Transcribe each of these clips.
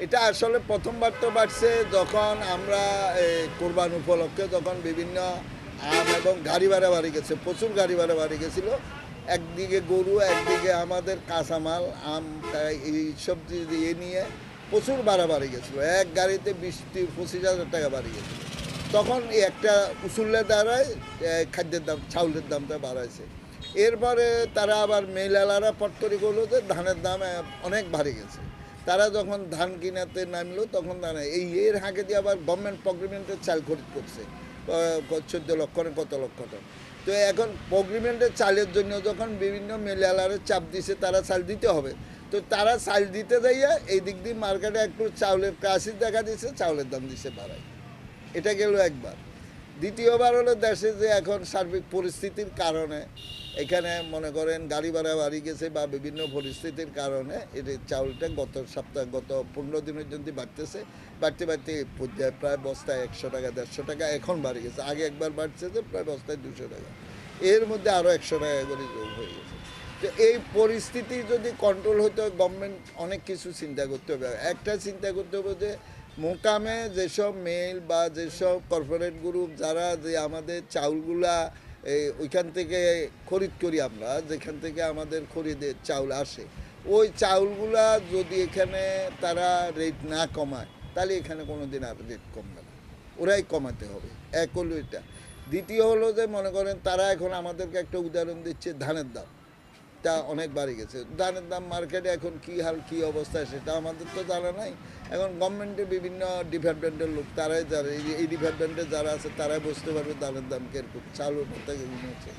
এটা আসলে প্রথমবার তো বাড়ছে যখন আমরা কোরবান উপলক্ষে যখন বিভিন্ন আম এবং গাড়ি ভাড়া বাড়ি গেছে, প্রচুর গাড়ি ভাড়া বাড়ি গেছিল। একদিকে গরু, একদিকে আমাদের কাঁচামাল আম এই সবজি দিয়ে নিয়ে প্রচুর ভাড়া বাড়ি গেছিলো। এক গাড়িতে 20-25 হাজার টাকা বাড়ি গেছিলো। তখন এই একটা উসুলের দ্বারাই খাদ্যের দাম, চাউলের দামটা বাড়াইছে। এরপরে তারা আবার মেলালারা পট্টরি করলো যে ধানের দাম অনেক বাড়ে গেছে। তারা যখন ধান কিনাতে নামলো তখন এর আগে দিয়ে আবার গভর্নমেন্ট প্রগ্রিমেন্টের চাল খরিদ করছে 14 লক্ষ কত লক্ষ টন। তো এখন প্রগ্রিমেন্টের চালের জন্য যখন বিভিন্ন মেলালারে চাপ দিছে তারা চাল দিতে হবে, তো তারা চাল দিতে যাইয়া এই দিক দিয়ে মার্কেটে একটু চাউলের ক্রাইসিস দেখা দিচ্ছে, চাউলের দাম দিছে বাড়ায়। এটা গেল একবার। দ্বিতীয়বার হলো দেশে যে এখন সার্বিক পরিস্থিতির কারণে এখানে মনে করেন গাড়ি ভাড়া বাড়ি গেছে বা বিভিন্ন পরিস্থিতির কারণে এর চাউলটা গত 15 দিনের জন্য বাড়তেছে, বাড়তে বাড়তে পর্যায়ে প্রায় বস্তায় 100 টাকা 150 টাকা এখন বাড়ি গেছে। আগে একবার বাড়ছে যে প্রায় বস্তায় 200 টাকা, এর মধ্যে আরও 100 টাকা করে যোগ হয়ে গেছে। তো এই পরিস্থিতি যদি কন্ট্রোল হতে হয় গভর্নমেন্ট অনেক কিছু চিন্তা করতে হবে। একটা চিন্তা করতে হবে যে মোকামে যেসব মেল বা যেসব কর্পোরেট গ্রুপ যারা যে আমাদের চাউলগুলা ওইখান থেকে খরিদ করি, আমরা যেখান থেকে আমাদের খরিদের চাউল আসে, ওই চাউলগুলা যদি এখানে তারা রেট না কমায় তাহলে এখানে কোনো দিন আর রেট কমবে না, ওরাই কমাতে হবে। এক হলো এটা। দ্বিতীয় হলো যে মনে করেন তারা এখন আমাদেরকে একটা উদাহরণ দিচ্ছে, ধানের দাম তা অনেক বাড়ি গেছে। ধানের দাম মার্কেটে এখন কী হাল কী অবস্থায় সেটা আমাদের তো জানা নাই। এখন গভর্নমেন্টের বিভিন্ন ডিপার্টমেন্টের লোক তারাই যারা এই ডিপার্টমেন্টে যারা আছে তারাই বুঝতে পারবে ধানের দাম কীরকম, চালুর কথা কেমন হচ্ছে,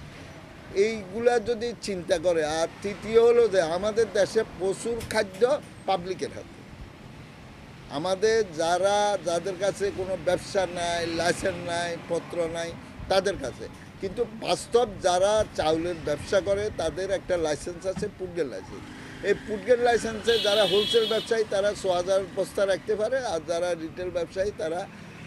এইগুলা যদি চিন্তা করে। আর তৃতীয় হলো যে আমাদের দেশে প্রচুর খাদ্য পাবলিকের হাতে। আমাদের যাদের কাছে কোনো ব্যবসা নাই, লাইসেন্স নাই, পত্র নাই, তাদের কাছে। কিন্তু বাস্তব যারা চাউলের ব্যবসা করে তাদের একটা লাইসেন্স আছে, পুডগেট লাইসেন্স। এই পুডগেট লাইসেন্সে যারা হোলসেল ব্যবসায়ী তারা 6000 বস্তা রাখতে পারে, আর যারা রিটেল ব্যবসায়ী তারা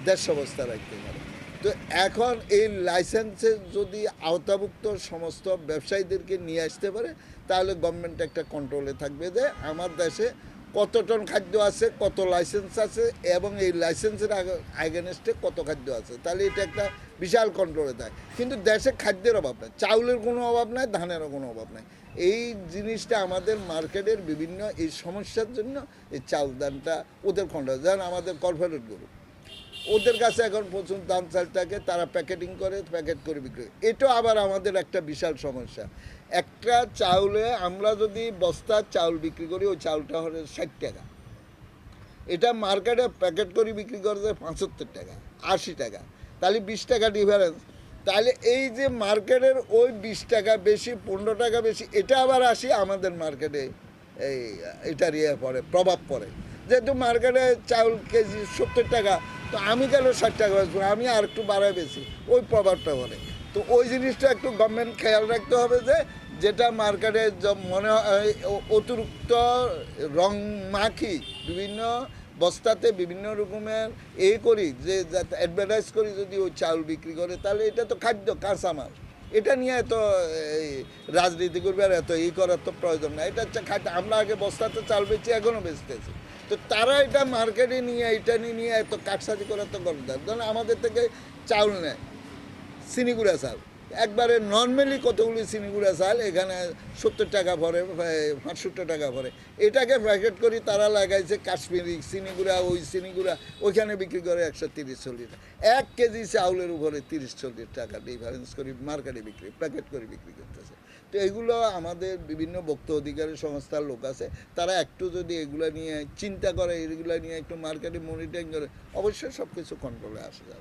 150 বস্তা রাখতে পারে। তো এখন এই লাইসেন্সে যদি আওতাভুক্ত সমস্ত ব্যবসায়ীদেরকে নিয়ে আসতে পারে তাহলে গভর্নমেন্ট একটা কন্ট্রোলে থাকবে যে আমার দেশে কত টন খাদ্য আছে, কত লাইসেন্স আছে এবং এই লাইসেন্সের আইগেনেস্টে কত খাদ্য আছে, তাহলে এটা একটা বিশাল কন্ট্রোলে থাকে। কিন্তু দেশে খাদ্যের অভাব নাই, চাউলের কোনো অভাব নাই, ধানেরও কোনো অভাব নাই। এই জিনিসটা আমাদের মার্কেটের বিভিন্ন এই সমস্যার জন্য এই চাল দানটা ওদের কন্ট্রোল। যেমন আমাদের কর্পোরেট গ্রুপ, ওদের কাছে এখন প্রচুর ধান চালটাকে তারা প্যাকেটিং করে, প্যাকেট করে বিক্রি করে। এটা আবার আমাদের একটা বিশাল সমস্যা। একটা চাউলে আমরা যদি বস্তার চাউল বিক্রি করি, ওই চাউলটা হলো 60 টাকা, এটা মার্কেটে প্যাকেট করে বিক্রি করে 75 টাকা 80 টাকা, তাহলে 20 টাকা ডিফারেন্স। তাহলে এই যে মার্কেটের ওই 20 টাকা বেশি, 15 টাকা বেশি, এটা আবার আসি আমাদের মার্কেটে এই এটার পড়ে, প্রভাব পড়ে। যেহেতু মার্কেটে চাউল কেজি 70 টাকা, তো আমি কেন 60 টাকা বেচবো, আমি আর একটু বাড়ায় বেশি, ওই প্রভাবটা পড়ে। তো ওই জিনিসটা একটু গভর্নমেন্ট খেয়াল রাখতে হবে যে যেটা মার্কেটে মনে হয় অতিরিক্ত রং মাখি বিভিন্ন বস্তাতে বিভিন্ন রকমের করি যে অ্যাডভার্টাইজ করি যদি ওই চাউল বিক্রি করে, তাহলে এটা তো খাদ্য কাঁচামাল, এটা নিয়ে এত রাজনীতি করবে আর এত করার তো প্রয়োজন না। এটা হচ্ছে খাদ্য। আমরা আগে বস্তাতে চাল বেচি, এখনও বেচতেছি। তো তারা এটা মার্কেটে নিয়ে এটা নিয়ে এত কাটসাজি করার তো গরদার। ধরুন আমাদের থেকে চাউল নেয় চিনিগুড়া চাল, একবারে নর্মালি কতগুলি চিনিগুড়া চাল এখানে 70 টাকা ভরে, 65 টাকা ভরে, এটাকে প্যাকেট করি তারা লাগাইছে কাশ্মীরি চিনিগুড়া, ওই চিনিগুড়া ওইখানে বিক্রি করে 130-140 টাকা। 1 কেজি চাউলের উপরে 30-40 টাকা ডিফারেন্স করি মার্কেটে বিক্রি, প্যাকেট করে বিক্রি করতেছে। তো এগুলো আমাদের বিভিন্ন ভোক্তা অধিকারী সংস্থার লোক আছে, তারা একটু যদি এগুলো নিয়ে চিন্তা করে, এগুলো নিয়ে একটু মার্কেটে মনিটরিং করে, অবশ্যই সব কিছু কন্ট্রোলে আসা যাবে।